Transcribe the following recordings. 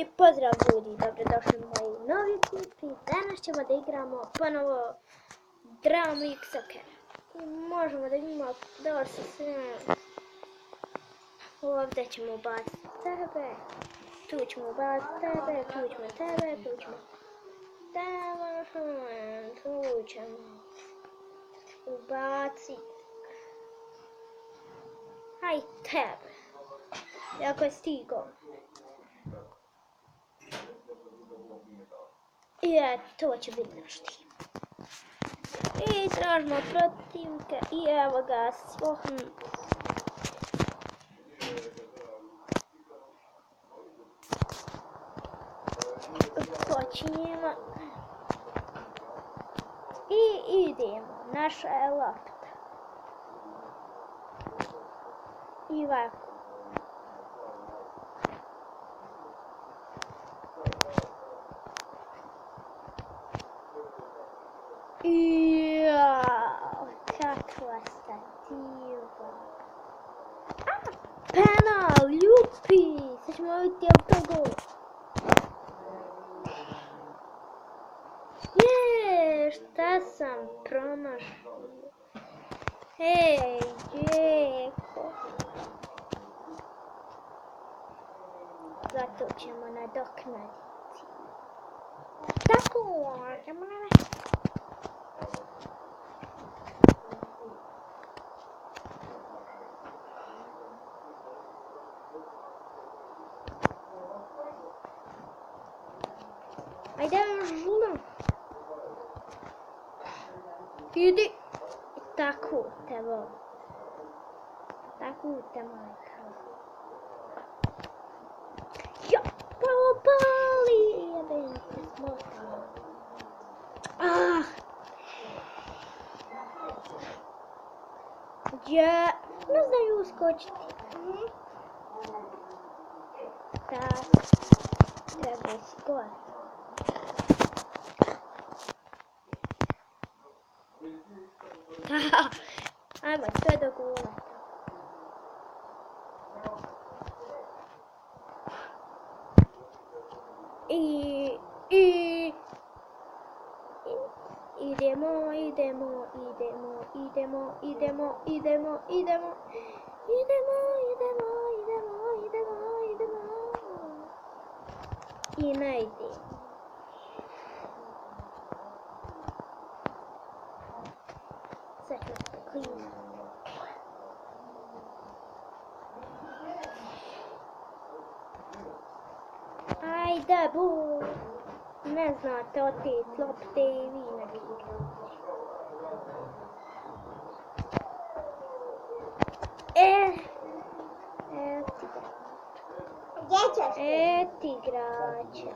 I pozdrav ljudi, dobrodošli u moji novi klip. Danas ćemo da igramo ponovo dramu i soccer. Možemo da imamo dosta sve. Ovdje ćemo ubaciti tebe, tu ćemo ubaciti tebe, tu ćemo tebe, tu ćemo tebe, tu ćemo ubaciti. Aj tebe, jako je stigo. I to će biti naš tim. I tražimo protivnika i evo ga svohn. Počinjemo. I idemo. Naša je lopta. I ovako. Jao, kakva stativa. Penal, ljupi! Sad ćemo vidjeti autogol. Šta sam promašio? Hej, djeko. Zato ćemo nadoknaditi. Tako, ćemo nadoknaditi. Ajde, žulam. Idi. Tako te volim. Tako te majka. Ja, propali. Jebem te smotala. Ja, ne znaju uskočiti. Tak, treba si gore. Ajmo sve do gula. Idemo. I ne idemo. Sad ću se klizati. Ajde, bu! Ne znate otet lopte i vi neki igrači. Eti igrača.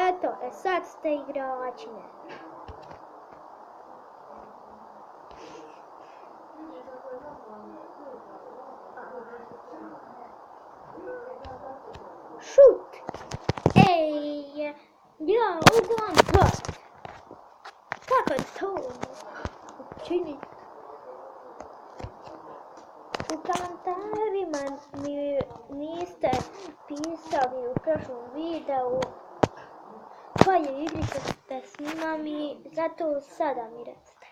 Eto, sad ste igračine. Šut! Ej, ja uglavnom pot. Kako to čini? U komentarima mi niste pisali u prošlom videu koje igrice ste snimam i zato sada mi recite.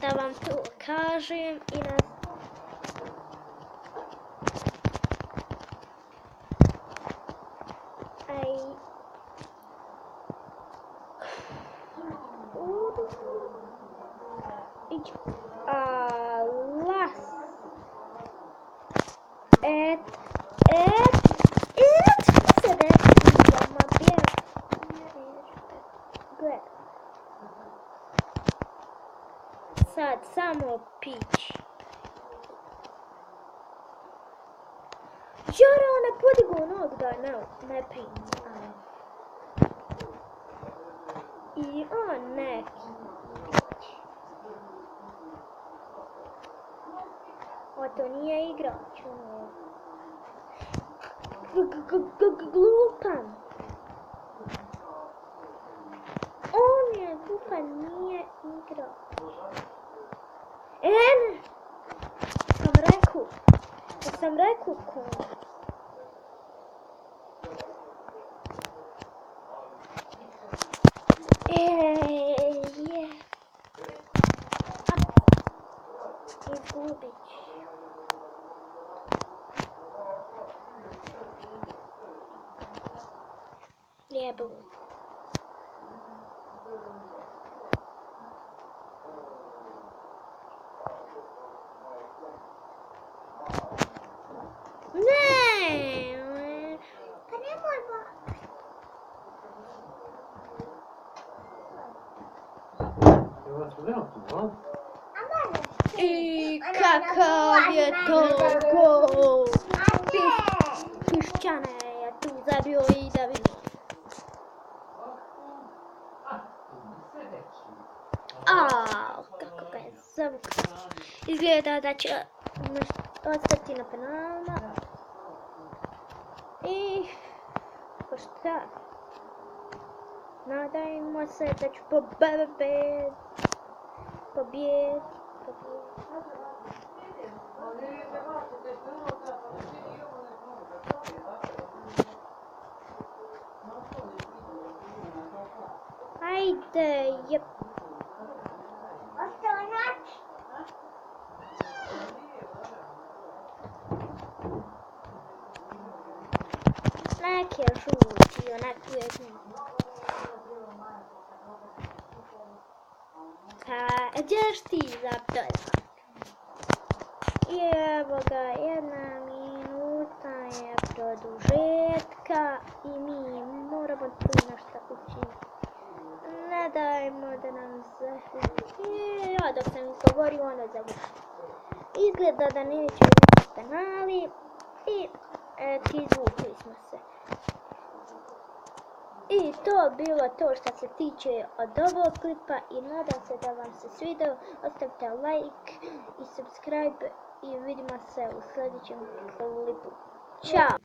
Da vam to kažem i nas... Sad samo pić. Jara, ne podigu nog da ne pić. I on neki pić. O, to nije igrač. Glupan. On je glupan, nije igrač. En! Sam rekao rekao? Ja sam rekao ko? Izgubit ću. Jebo. Ne, pa nemoj ba. I kakav je to gol! Pišćane je tu zabio i da vidi. Kako ga je zavukao. Izgleda da će ostati na penalama. I ko šta? Nadajmo se da ću pobjed. Ajde, jep. Nek je žuti, onak uvijek. Gdješ ti za dođak? I evo ga, 1 minuta je produžetka i mi moramo tu nešto učiniti. Ne dajmo da nam završi. Ja dok sam izgovorio, onda završi. Izgleda da neće biti penali i izvukli smo se. I to bilo to što se tiče od ovog klipa i nadam se da vam se svideo. Ostavite like i subscribe i vidimo se u sljedećem klipu. Ćao!